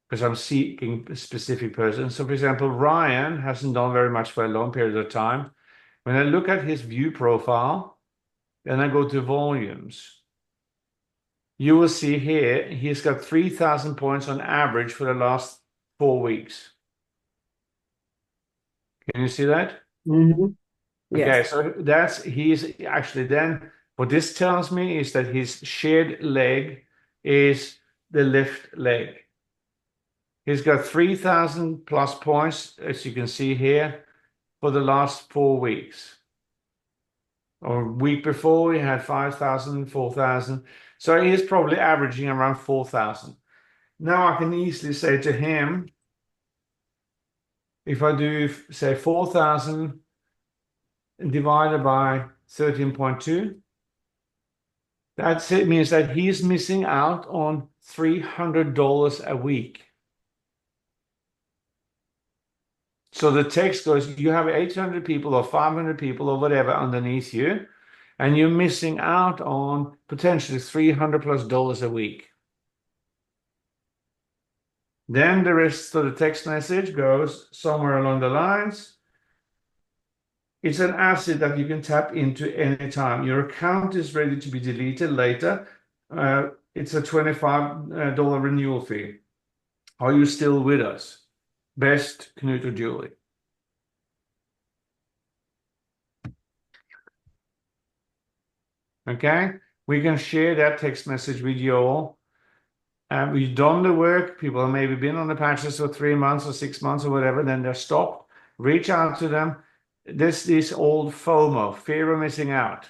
because I'm seeking a specific person. So, for example, Ryan hasn't done very much for a long period of time. When I look at his view profile, then I go to volumes. You will see here, he's got 3,000 points on average for the last 4 weeks. Can you see that? Mhm. Okay, Yes. so he's actually then, what this tells me is that his shared leg is the left leg. He's got 3,000 plus points, as you can see here, for the last 4 weeks. Or week before, he had 5,000, 4,000. So he is probably averaging around 4,000. Now I can easily say to him, if I do, say, 4,000 divided by 13.2, it means that he's missing out on $300 a week. So the text goes, you have 800 people or 500 people or whatever underneath you, and you're missing out on potentially $300+ a week. Then the rest of the text message goes somewhere along the lines. It's an asset that you can tap into anytime. Your account is ready to be deleted later. It's a $25 renewal fee. Are you still with us? Best, Knut or Julie. Okay, we can share that text message with you all. We've done the work. People have maybe been on the patches for 3 months or 6 months or whatever, then they're stopped. Reach out to them. This is old FOMO, fear of missing out.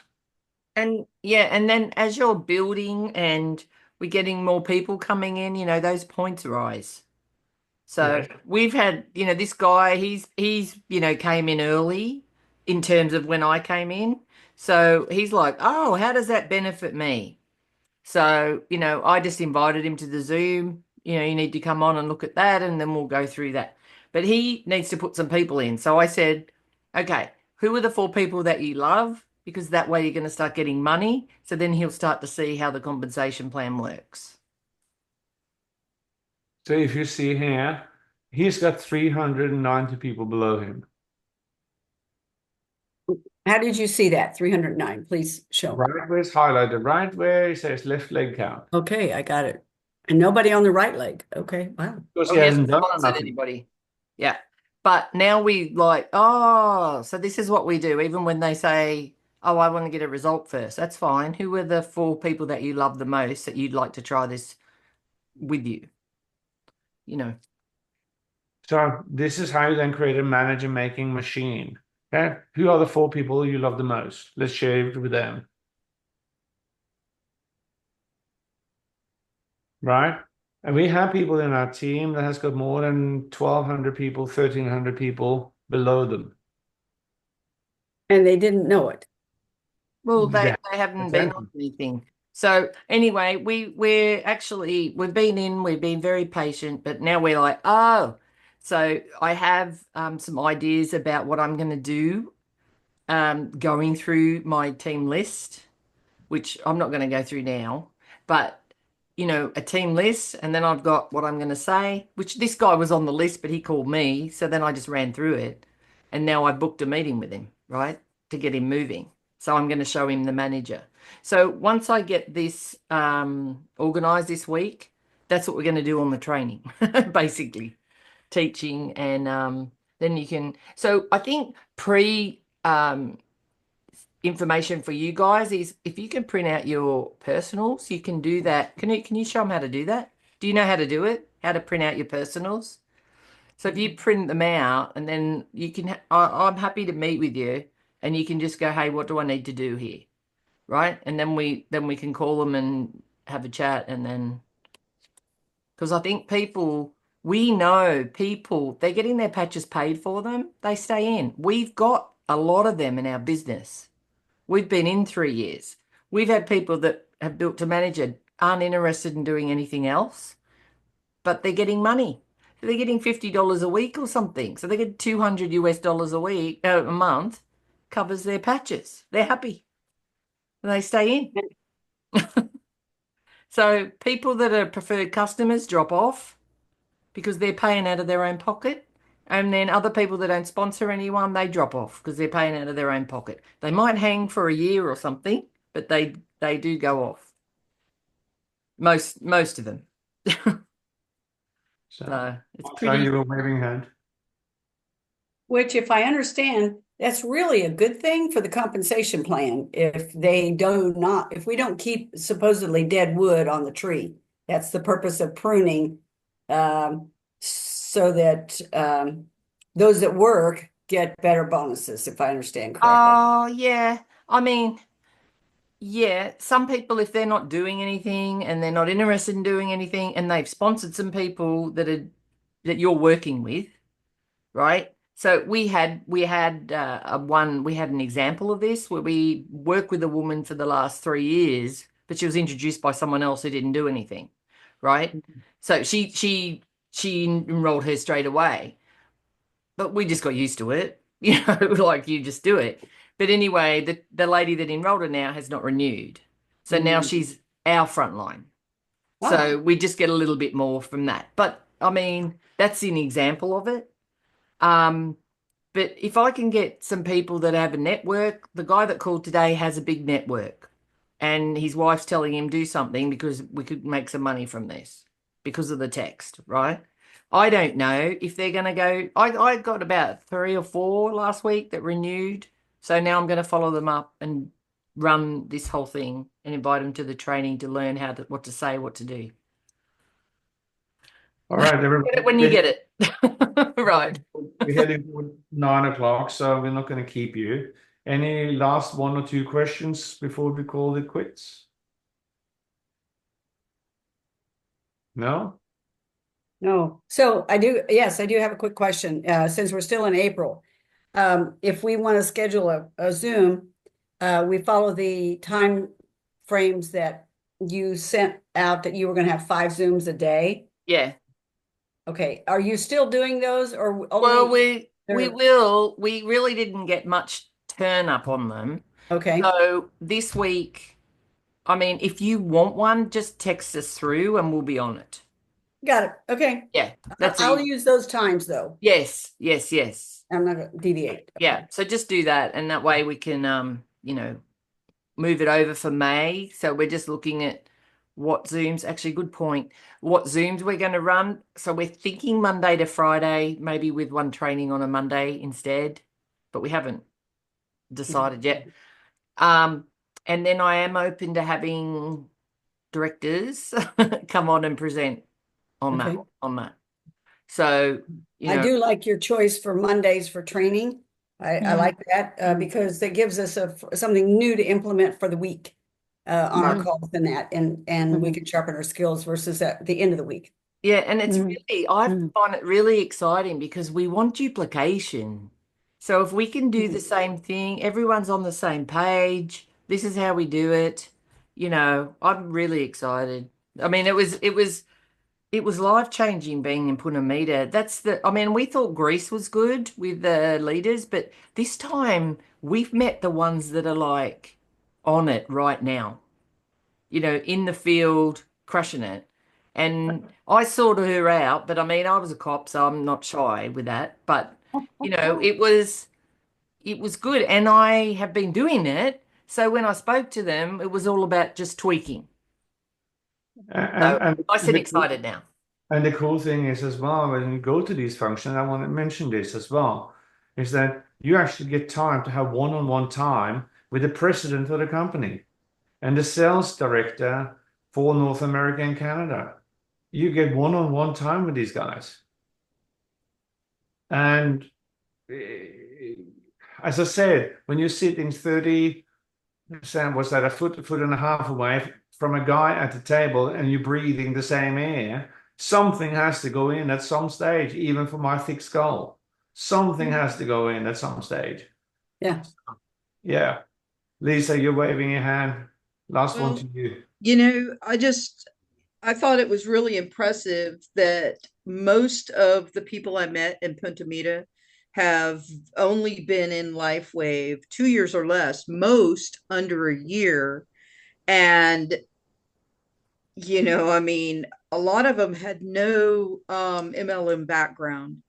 And yeah, and then as you're building and we're getting more people coming in, those points rise. So Yes. we've had, this guy, he's came in early in terms of when I came in. So he's like, oh, how does that benefit me? So, I just invited him to the Zoom. You need to come on and look at that, and then we'll go through that. But he needs to put some people in. So I said, okay, who are the 4 people that you love? Because that way you're going to start getting money. So then he'll start to see how the compensation plan works. So if you see here, he's got 390 people below him. How did you see that? 309, please show. Right where it's highlighted, right where it says left leg count. Okay, I got it. And nobody on the right leg. Okay, wow. Because Well, he he hasn't hasn't done sponsored enough. anybody. Yeah. But now we like, oh, so this is what we do. Even when they say, oh, I want to get a result first, that's fine. Who are the 4 people that you love the most that you'd like to try this with you? So this is how you then create a manager making machine. Okay, who are the 4 people you love the most? Let's share it with them. Right? And we have people in our team that has got more than 1,200 people, 1,300 people below them. And they didn't know it. Well, Yeah. they haven't been on anything. So anyway, we've been very patient, but now we're like, oh, so I have some ideas about what I'm going to do, going through my team list, which I'm not going to go through now, but a team list, and then I've got what I'm going to say, which this guy was on the list, but he called me, so then I just ran through it, and now I booked a meeting with him, right, to get him moving. So I'm going to show him the manager. So once I get this organized this week, that's what we're going to do on the training, basically teaching, and then you can. So I think information for you guys is if you can print out your personals, you can do that. Can you show them how to do that? Do you know how to do it? How to print out your personals? So if you print them out and then you can, I'm happy to meet with you and you can just go, hey, what do I need to do here? Right? And then we can call them and have a chat, and then because I think we know people, they're getting their patches paid for them, they stay in. We've got a lot of them in our business. We've been in 3 years. We've had people that have built to manager aren't interested in doing anything else, but they're getting money. They're getting $50 a week or something. So they get 200 US dollars a week, a month, covers their patches. They're happy. And they stay in. So people that are preferred customers drop off because they're paying out of their own pocket. And then other people that don't sponsor anyone, they drop off because they're paying out of their own pocket. They might hang for a year or something, but they do go off. Most of them. So, So it's Martha, pretty. you were waving hand. Which, if I understand, that's really a good thing for the compensation plan. If we don't keep supposedly dead wood on the tree, that's the purpose of pruning, so that those that work get better bonuses, if I understand correctly. Oh, yeah. I mean, yeah, some people, if they're not doing anything and they're not interested in doing anything, and they've sponsored some people that you're working with, right? So we had an example of this where we worked with a woman for the last 3 years, but she was introduced by someone else who didn't do anything, right? So she enrolled her straight away, but we just got used to it, like you just do it. But anyway, the lady that enrolled her now has not renewed, so now she's our front line. So we just get a little bit more from that. But I mean, that's an example of it. But if I can get some people that have a network, the guy that called today has a big network, and his wife's telling him do something because we could make some money from this because of the text, right? I don't know if they're going to go. I got about 3 or 4 last week that renewed. So now I'm going to follow them up and run this whole thing and invite them to the training to learn what to say, what to do. All right, Get it when you get it. Right. We're heading for 9 o'clock, so we're not going to keep you. Any last 1 or 2 questions before we call it quits? No? No. So yes, I do have a quick question. Since we're still in April, if we want to schedule a Zoom, we follow the time frames that you sent out that you were going to have 5 Zooms a day. Yeah. Okay. Are you still doing those, or Well, only? we will. We really didn't get much turn up on them. Okay. So this week, I mean, if you want one, just text us through and we'll be on it. Got it. Okay. Yeah, that's I'll easy. use those times though. Yes, yes, yes. I'm not gonna deviate. Yeah. So just do that, and that way we can move it over for May. So we're just looking at what Zooms, actually, good point, what Zooms we're going to run. So we're thinking Monday to Friday, maybe with one training on a Monday instead, but we haven't decided yet. And then I am open to having directors come on and present on Okay. that. So, I do like your choice for Mondays for training. I like that because that gives us something new to implement for the week on our calls and that, and we can sharpen our skills versus at the end of the week. Yeah, and it's really, I find it really exciting because we want duplication. So if we can do the same thing, everyone's on the same page, this is how we do it, I'm really excited. I mean, it was life-changing being in Punamita. I mean, we thought Greece was good with the leaders, but this time we've met the ones that are like on it right now, in the field, crushing it. And I sorted her out, but I mean, I was a cop, so I'm not shy with that. But, it was good. And I have been doing it. So when I spoke to them, it was all about just tweaking. And I said excited now. And the cool thing is as well, when you go to these functions, I want to mention this as well, is that you actually get time to have one-on-one time with the president of the company and the sales director for North America and Canada. You get one-on-one time with these guys. And as I said, when you're sitting 30, was that a foot and a half away from a guy at the table and you're breathing the same air, something has to go in at some stage, even for my thick skull. Something has to go in at some stage. Yeah. Yeah. Lisa, you're waving your hand. Last one Well, to you. I thought it was really impressive that most of the people I met in Punta Mita have only been in LifeWave 2 years or less, most under a year. And, I mean, a lot of them had no MLM background.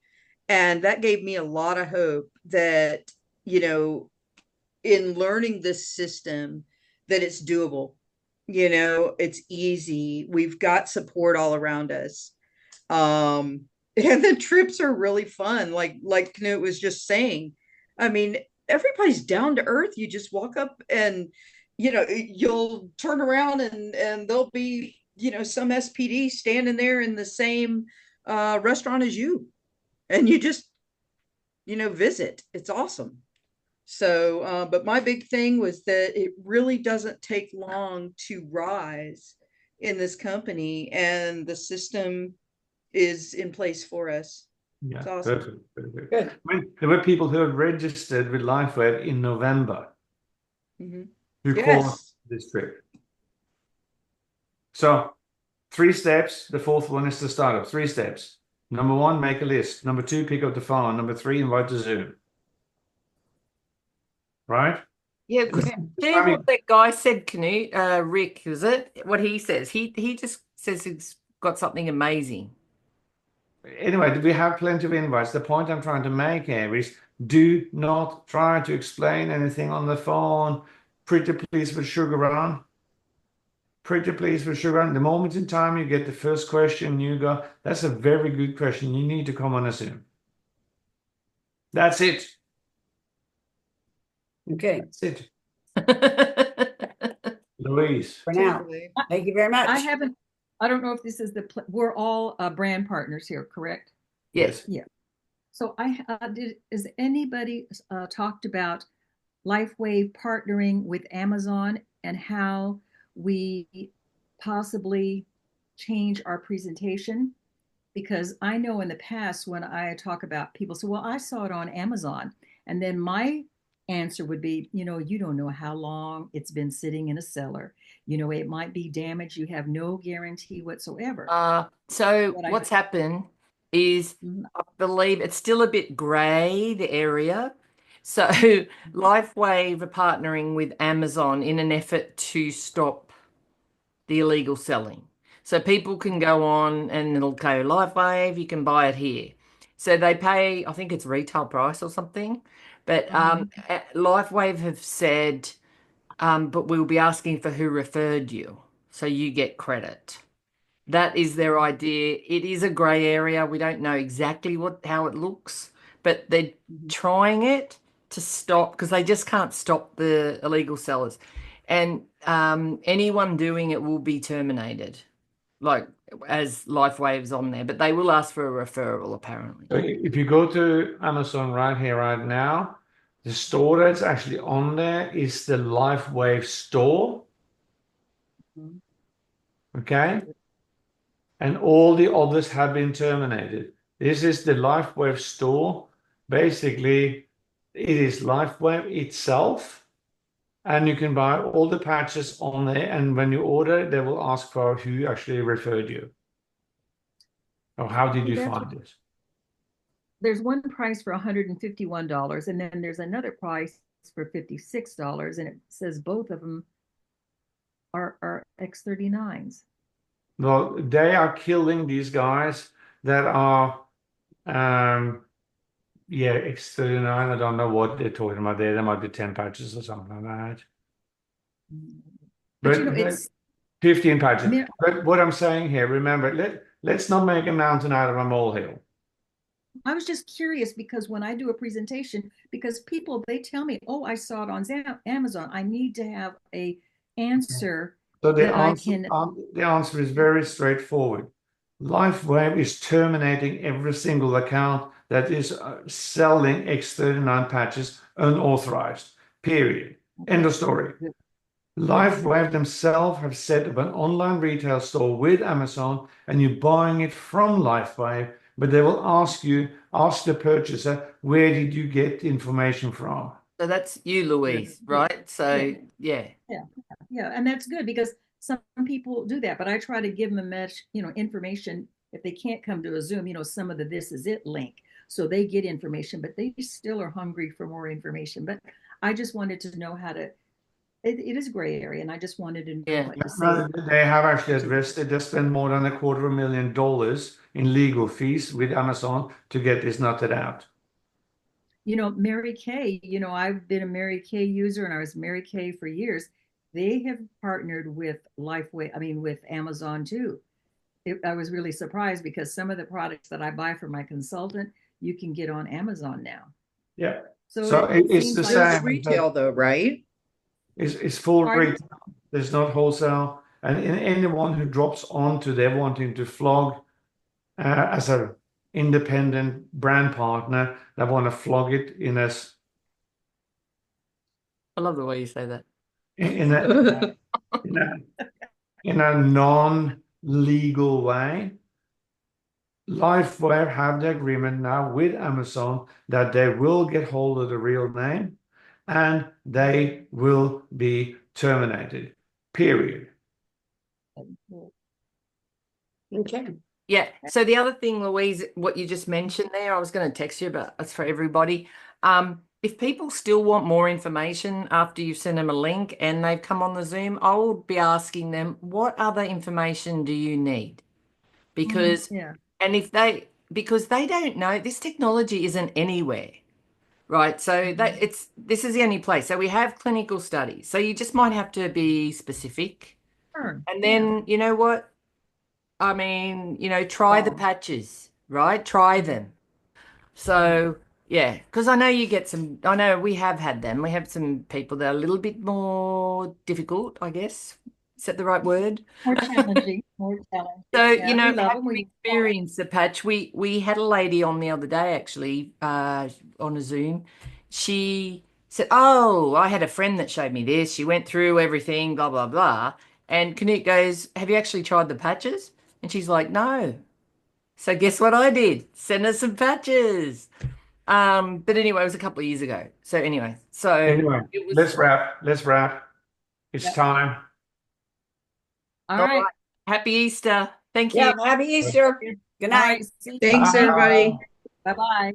And that gave me a lot of hope that, you know, in learning this system, that it's doable. It's easy. We've got support all around us. Um, and the trips are really fun. Like Knut was just saying. I mean, everybody's down to earth. You just walk up and you'll turn around and there'll be, some SPD standing there in the same restaurant as you. And you just, visit. It's awesome. So, but my big thing was that it really doesn't take long to rise in this company, and the system is in place for us. Yeah, It's awesome. perfect. Perfect. Good. I mean, there were people who had registered with LifeWeb in November Mhm. who Yes. called this trip. So, 3 steps. The fourth one is the startup. 3 steps. Number 1, make a list. Number 2, pick up the phone. Number 3, invite to Zoom. Right? Yeah, share I mean, what that guy said, Knut. Rick, is it? What he says. He just says he's got something amazing. anyway, we have plenty of invites. The point I'm trying to make here is do not try to explain anything on the phone. Pretty please with sugar on. Pretty please with sugar on. The moment in time you get the first question, you go, that's a very good question. You need to come on a Zoom. That's it. Okay, That's it. Louise. for now. Totally. Thank you very much. I don't know if this is we're all brand partners here, correct? Yes. Yeah. So has anybody talked about LifeWave partnering with Amazon and how we possibly change our presentation? Because I know in the past when I talk about people say, well, I saw it on Amazon. And then my answer would be, you don't know how long it's been sitting in a cellar. It might be damaged. You have no guarantee whatsoever. So What I- what's happened is Mhm. I believe it's still a bit grey, the area. So LifeWave are partnering with Amazon in an effort to stop the illegal selling. So people can go on and it'll go LifeWave, you can buy it here. So they pay, I think it's retail price or something. But LifeWave have said, but we'll be asking for who referred you. So you get credit. That is their idea. It is a grey area. We don't know exactly how it looks, but they're trying it to stop because they just can't stop the illegal sellers. And anyone doing it will be terminated, like as LifeWave's on there, but they will ask for a referral apparently. So if you go to Amazon right here, right now, the store that's actually on there is the LifeWave store. Okay. And all the others have been terminated. This is the LifeWave store. Basically, it is LifeWave itself, and you can buy all the patches on there. And when you order, they will ask for who actually referred you, or how did you find it. There's one price for $151, and then there's another price for $56, and it says both of them are X39s. Well, they are killing these guys that are, yeah, X39. I don't know what they're talking about there. There might be 10 patches or something like that. But it's 15 patches. But what I'm saying here, remember, let's not make a mountain out of a molehill. I was just curious because when I do a presentation, because people, they tell me, oh, I saw it on Amazon. I need to have a answer. So the that answer, I can. the answer is very straightforward. LifeWave is terminating every single account that is selling X39 patches unauthorized. Period. End of story. LifeWave themselves have set up an online retail store with Amazon, and you're buying it from LifeWave, but they will ask the purchaser, where did you get the information from? So that's you, Louise, right? So yeah. And that's good because some people do that, but I try to give them information if they can't come to a Zoom, some of the This Is It link. So they get information, but they still are hungry for more information. But I just wanted to know how to, it is a gray area, and I just wanted to know Yeah. what to No, say. they have actually addressed it. They spent more than $250,000 in legal fees with Amazon to get this nutted out. Mary Kay, I've been a Mary Kay user and I was Mary Kay for years. They have partnered with with Amazon too. I was really surprised because some of the products that I buy from my consultant, you can get on Amazon now. Yeah. So So it it's seems the like Still same. retail though, right? It's full Pardon? retail. There's not wholesale. And anyone who drops onto there wanting to flog as a independent brand partner that want to flog it I love the way you say that. in a in a in a non-legal way. Lifeware have the agreement now with Amazon that they will get hold of the real name and they will be terminated. Period. Okay. Yeah. So the other thing, Louise, what you just mentioned there, I was going to text you, but it's for everybody. If people still want more information after you've sent them a link and they've come on the Zoom, I will be asking them, what other information do you need? Because, Yeah. and because they don't know, this technology isn't anywhere, right? So this is the only place. So we have clinical studies. So you just might have to be specific. Sure. And Yeah. then, you know what? I mean, try the Wow. patches, right? Try them. So, yeah, because I know you get I know we have had them. We have some people that are a little bit more difficult, I guess. Is that the right word? More challenging. More challenging. So, Yeah. We love have them. you experienced the patch? We had a lady on the other day actually, on a Zoom. She said, "Oh, I had a friend that showed me this. She went through everything, blah blah blah." And Canute goes, "Have you actually tried the patches?" And she's like, "No." So guess what I did? Send her some patches. But anyway, it was a couple of years ago. So anyway, so Anyway, it was let's wrap. Let's wrap. It's Yep. time. All all right. right. Happy Easter. Thank Yeah, you. happy Easter. Good All night. right. See you. Thanks, Bye. everybody. Bye bye.